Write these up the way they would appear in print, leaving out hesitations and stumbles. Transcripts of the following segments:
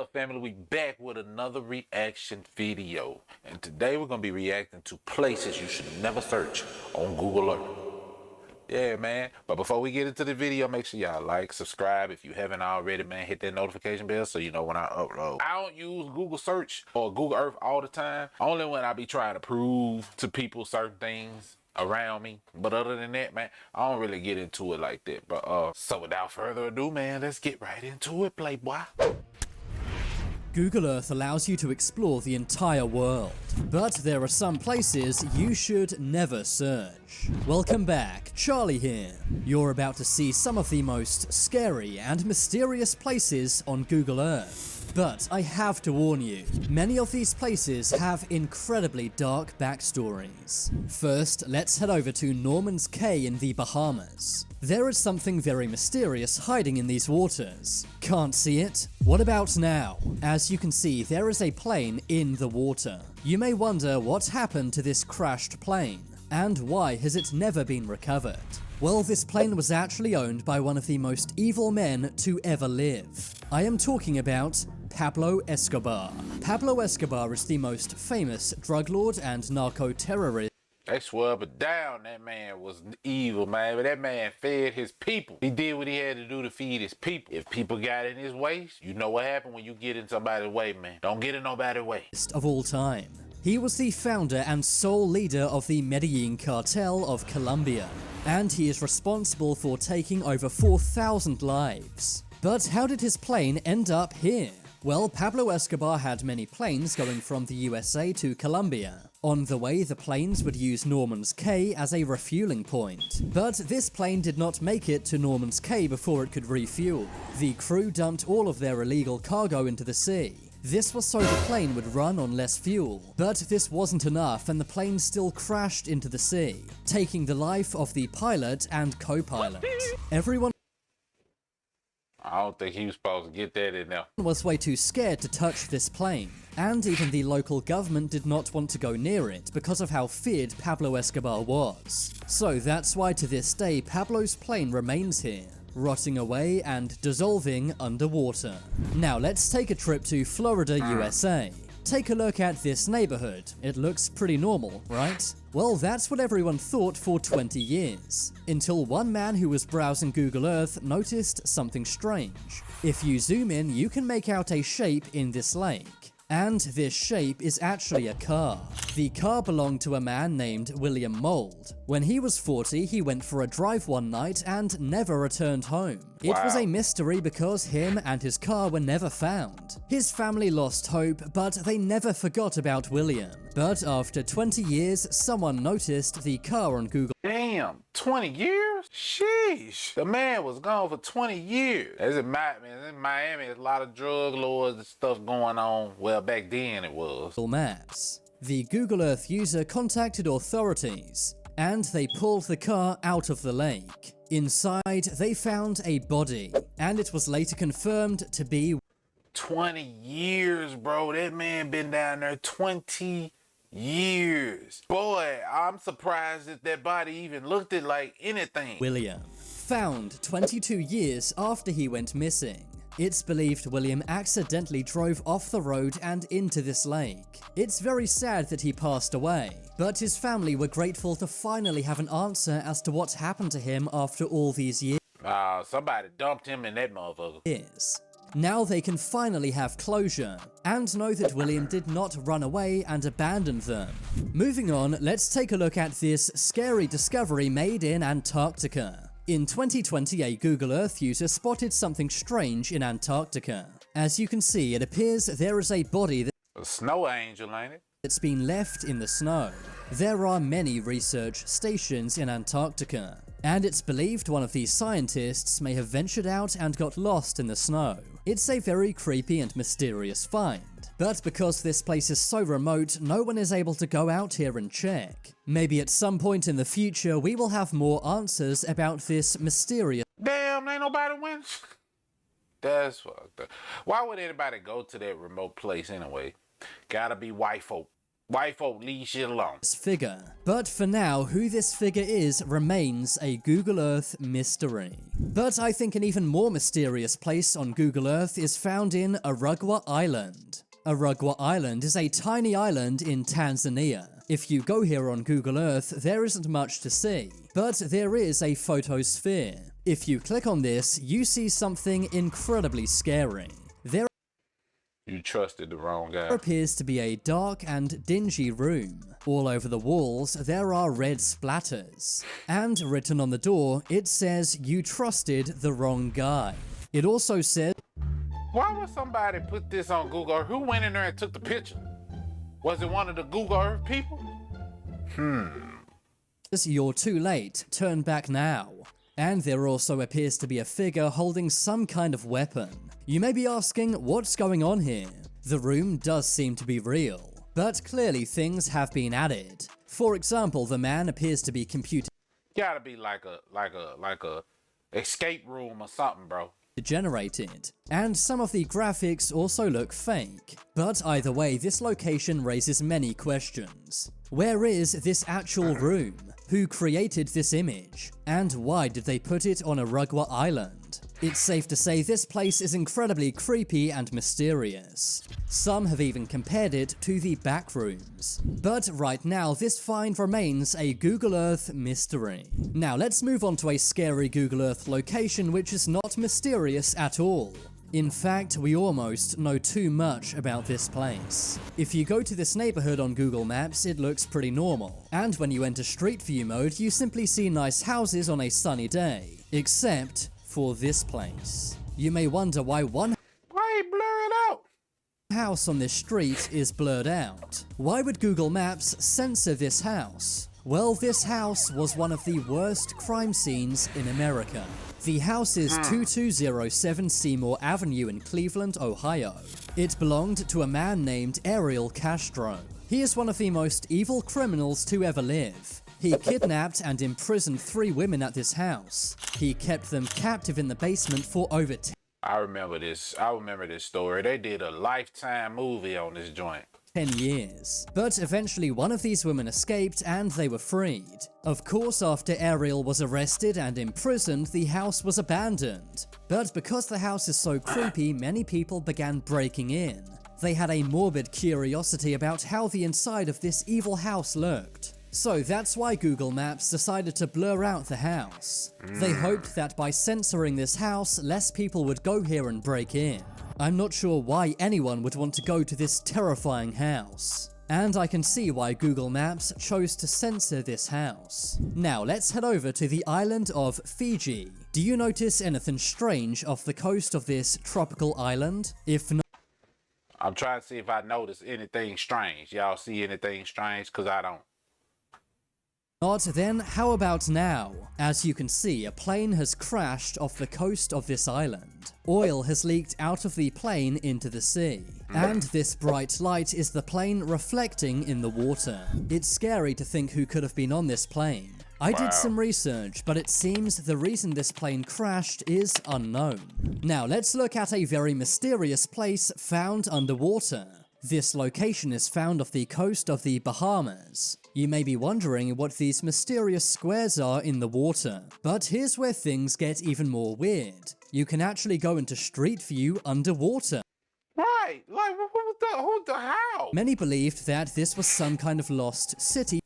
up, family? We back with another reaction video, and today we're gonna be reacting to places you should never search on Google Earth. Yeah, man. But before we get into the video, make sure y'all like, subscribe if you haven't already, man. Hit that notification bell so you know when I upload. I don't use Google search or Google Earth all the time, only when I be trying to prove to people certain things around me. But other than that, man, I don't really get into it like that. But so without further ado, man, let's get right into it, playboy. Google Earth allows you to explore the entire world, but there are some places you should never search. Welcome back, Charlie here. You're about to see some of the most scary and mysterious places on Google Earth. But I have to warn you, many of these places have incredibly dark backstories. First, let's head over to Norman's Cay in the Bahamas. There is something very mysterious hiding in these waters. Can't see it? What about now? As you can see, there is a plane in the water. You may wonder what happened to this crashed plane, and why has it never been recovered? Well, this plane was actually owned by one of the most evil men to ever live. I am talking about Pablo Escobar. Pablo Escobar is the most famous drug lord and narco-terrorist. They swear but down that man was evil, man. But that man fed his people. He did what he had to do to feed his people. If people got in his way, you know what happened when you get in somebody's way, man. Don't get in nobody's way. Of all time. He was the founder and sole leader of the Medellin cartel of Colombia, and he is responsible for taking over 4,000 lives. But how did his plane end up here? Well, Pablo Escobar had many planes going from the USA to Colombia. On the way, the planes would use Norman's Cay as a refueling point. But this plane did not make it to Norman's Cay before it could refuel. The crew dumped all of their illegal cargo into the sea. This was so the plane would run on less fuel. But this wasn't enough, and the plane still crashed into the sea, taking the life of the pilot and co-pilot. Everyone I don't think he was supposed to get that in there. Was way too scared to touch this plane, and even the local government did not want to go near it because of how feared Pablo Escobar was. So that's why to this day Pablo's plane remains here, rotting away and dissolving underwater. Now let's take a trip to Florida, USA. Take a look at this neighborhood. It looks pretty normal, right? Well, that's what everyone thought for 20 years, until one man who was browsing Google Earth noticed something strange. If you zoom in, you can make out a shape in this lake. And this shape is actually a car. The car belonged to a man named William Mould. When he was 40, he went for a drive one night and never returned home. It was a mystery because him and his car were never found. His family lost hope, but they never forgot about William. But after 20 years, someone noticed the car on Google. Damn, 20 years? Sheesh. The man was gone for 20 years. As in Miami, there's a lot of drug lords and stuff going on. Well, back then it was. Maps. The Google Earth user contacted authorities, and they pulled the car out of the lake. Inside, they found a body, and it was later confirmed to be 20 years, bro. That man been down there 20 years. Boy, I'm surprised that that body even looked it like anything. William. Found 22 years after he went missing. It's believed William accidentally drove off the road and into this lake. It's very sad that he passed away, but his family were grateful to finally have an answer as to what happened to him after all these years. Somebody dumped him in that motherfucker. Now they can finally have closure, and know that William did not run away and abandon them. Moving on, let's take a look at this scary discovery made in Antarctica. In 2020, a Google Earth user spotted something strange in Antarctica. As you can see, it appears there is a body A snow angel, ain't it? that's been left in the snow. There are many research stations in Antarctica, and it's believed one of these scientists may have ventured out and got lost in the snow. It's a very creepy and mysterious find. But because this place is so remote, no one is able to go out here and check. Maybe at some point in the future, we will have more answers about this mysterious. Damn, ain't nobody win. That's fucked up. Why would anybody go to that remote place anyway? Gotta be white folk. White folk, leave shit alone. Figure. But for now, who this figure is remains a Google Earth mystery. But I think an even more mysterious place on Google Earth is found in Arugwa Island. Arugwa Island is a tiny island in Tanzania. If you go here on Google Earth, there isn't much to see, but there is a photosphere. If you click on this, you see something incredibly scary. You trusted the wrong guy. There appears to be a dark and dingy room. All over the walls, there are red splatters. And written on the door, it says, "You trusted the wrong guy." It also says, Why would somebody put this on Google Earth? Who went in there and took the picture? Was it one of the Google Earth people? "You're too late, turn back now." And there also appears to be a figure holding some kind of weapon. You may be asking, what's going on here? The room does seem to be real, but clearly things have been added. For example, the man appears to be computer Gotta be like a escape room or something, bro. generated, and some of the graphics also look fake. But either way, this location raises many questions. Where is this actual room? Who created this image? And why did they put it on Arugwa Island? It's safe to say this place is incredibly creepy and mysterious. Some have even compared it to the backrooms. But right now, this find remains a Google Earth mystery. Now let's move on to a scary Google Earth location which is not mysterious at all. In fact, we almost know too much about this place. If you go to this neighborhood on Google Maps, it looks pretty normal. And when you enter Street View mode, you simply see nice houses on a sunny day. Except for this place. You may wonder why one blur it out? house on this street is blurred out. Why would Google Maps censor this house? Well, this house was one of the worst crime scenes in America. The house is 2207 Seymour Avenue in Cleveland, Ohio. It belonged to a man named Ariel Castro. He is one of the most evil criminals to ever live. He kidnapped and imprisoned 3 women at this house. He kept them captive in the basement for over 10 I remember this story. They did a Lifetime movie on this joint. years. But eventually one of these women escaped and they were freed. Of course, after Ariel was arrested and imprisoned, the house was abandoned. But because the house is so creepy, many people began breaking in. They had a morbid curiosity about how the inside of this evil house looked. So that's why Google Maps decided to blur out the house. They hoped that by censoring this house, less people would go here and break in. I'm not sure why anyone would want to go to this terrifying house. And I can see why Google Maps chose to censor this house. Now let's head over to the island of Fiji. Do you notice anything strange off the coast of this tropical island? If not, I'm trying to see if I notice anything strange. Y'all see anything strange? Cause I don't. then how about now? As you can see, a plane has crashed off the coast of this island. Oil has leaked out of the plane into the sea. And this bright light is the plane reflecting in the water. It's scary to think who could have been on this plane. I did some research, but it seems the reason this plane crashed is unknown. Now let's look at a very mysterious place found underwater. This location is found off the coast of the Bahamas. You may be wondering what these mysterious squares are in the water, but here's where things get even more weird. You can actually go into Street View underwater. Right, like who the how? Many believed that this was some kind of lost city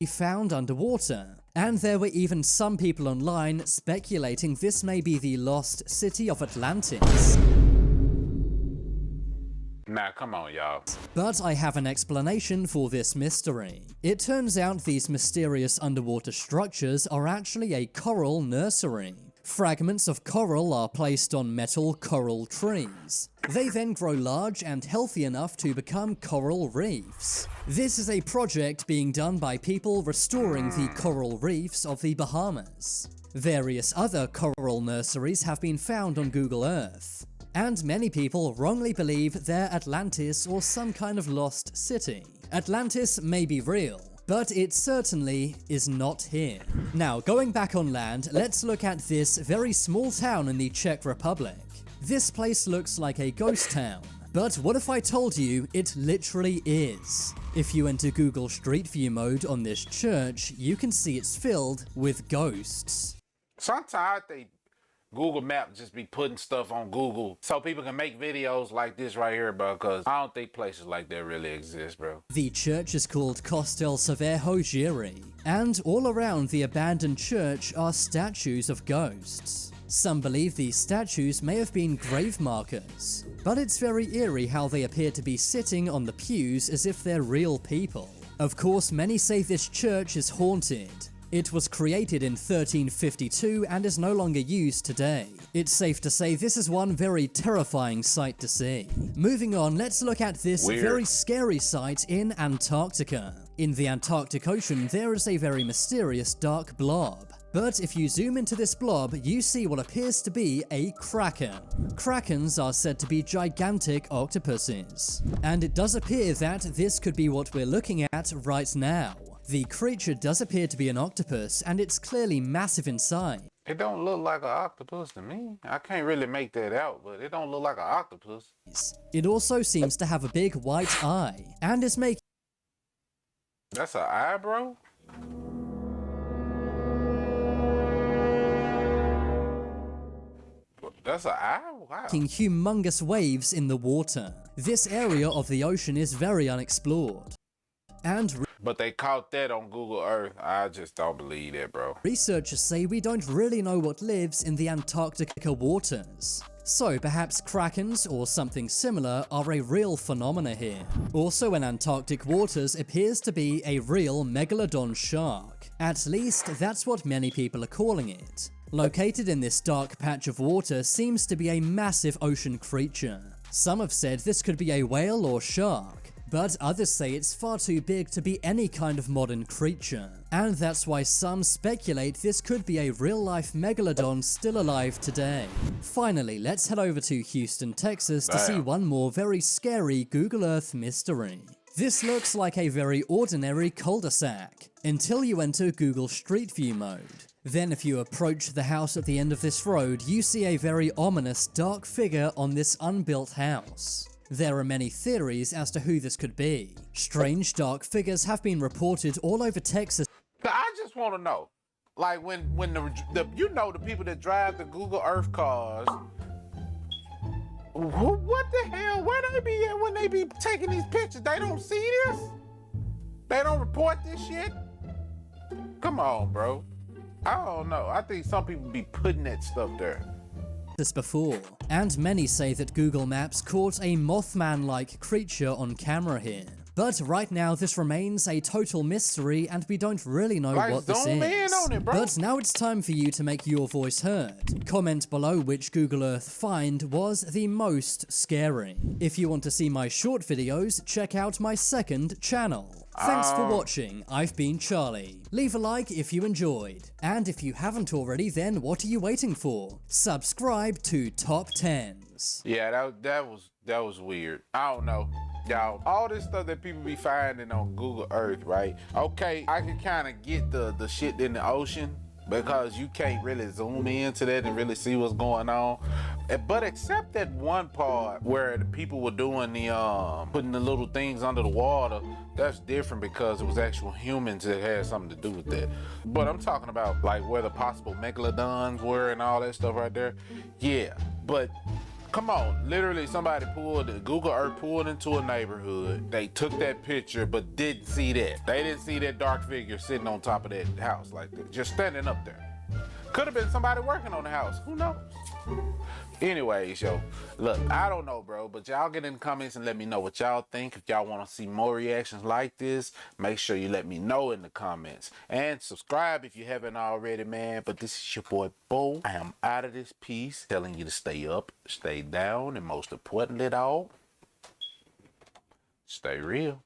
found underwater, and there were even some people online speculating this may be the lost city of Atlantis. Nah, come on, y'all. But I have an explanation for this mystery. It turns out these mysterious underwater structures are actually a coral nursery. Fragments of coral are placed on metal coral trees. They then grow large and healthy enough to become coral reefs. This is a project being done by people restoring the coral reefs of the Bahamas. Various other coral nurseries have been found on Google Earth. And many people wrongly believe they're Atlantis or some kind of lost city. Atlantis may be real, but it certainly is not here. Now, going back on land, let's look at this very small town in the Czech Republic. This place looks like a ghost town. But what if I told you it literally is? If you enter Google Street View mode on this church, you can see it's filled with ghosts. Sometimes Google Maps just be putting stuff on Google so people can make videos like this right here, bro, because I don't think places like that really exist, bro. The church is called Costel Savejo Giri, and all around the abandoned church are statues of ghosts. Some believe these statues may have been grave markers, but it's very eerie how they appear to be sitting on the pews as if they're real people. Of course, many say this church is haunted. It was created in 1352 and is no longer used today. It's safe to say this is one very terrifying sight to see. Moving on, let's look at this very scary sight in Antarctica. In the Antarctic Ocean, there is a very mysterious dark blob. But if you zoom into this blob, you see what appears to be a kraken. Krakens are said to be gigantic octopuses. And it does appear that this could be what we're looking at right now. The creature does appear to be an octopus, and it's clearly massive in size. It don't look like an octopus to me. I can't really make that out, but it don't look like an octopus. It also seems to have a big white eye, and is making... That's an eye, bro? That's an eye? Wow. Humongous waves in the water. This area of the ocean is very unexplored. But they caught that on Google Earth. I just don't believe that, bro. Researchers say we don't really know what lives in the Antarctica waters. So perhaps krakens or something similar are a real phenomena here. Also in Antarctic waters appears to be a real megalodon shark. At least that's what many people are calling it. Located in this dark patch of water seems to be a massive ocean creature. Some have said this could be a whale or shark, but others say it's far too big to be any kind of modern creature. And that's why some speculate this could be a real-life megalodon still alive today. Finally, let's head over to Houston, Texas to see one more very scary Google Earth mystery. This looks like a very ordinary cul-de-sac, until you enter Google Street View mode. Then if you approach the house at the end of this road, you see a very ominous dark figure on this unbuilt house. There are many theories as to who this could be. Strange dark figures have been reported all over Texas. I just want to know, like when the the people that drive the Google Earth cars, what the hell? Where they be at when they be taking these pictures? They don't see this? They don't report this shit? Come on, bro. I don't know. I think some people be putting that stuff there. This before, and many say that Google Maps caught a Mothman-like creature on camera here. But right now this remains a total mystery and we don't really know what this is. On it, bro. But now it's time for you to make your voice heard. Comment below which Google Earth find was the most scary. If you want to see my short videos, check out my second channel. Thanks for watching, I've been Charlie. Leave a like if you enjoyed. And if you haven't already, then what are you waiting for? Subscribe to Top 10s. Yeah, that was weird. I don't know. Y'all, all this stuff that people be finding on Google Earth, right? Okay, I can kind of get the shit in the ocean because you can't really zoom into that and really see what's going on. But except that one part where the people were doing the putting the little things under the water, that's different because it was actual humans that had something to do with that. But I'm talking about like where the possible megalodons were and all that stuff right there. Yeah, but come on, literally somebody Google Earth pulled into a neighborhood. They took that picture but didn't see that. They didn't see that dark figure sitting on top of that house like that, just standing up there. Could have been somebody working on the house, who knows? Anyways, yo, look, I don't know, bro, but y'all get in the comments and let me know what y'all think. If y'all want to see more reactions like this, make sure you let me know in the comments. And subscribe if you haven't already, man. But this is your boy, Bo. I am out of this piece, telling you to stay up, stay down, and most importantly, dog, stay real.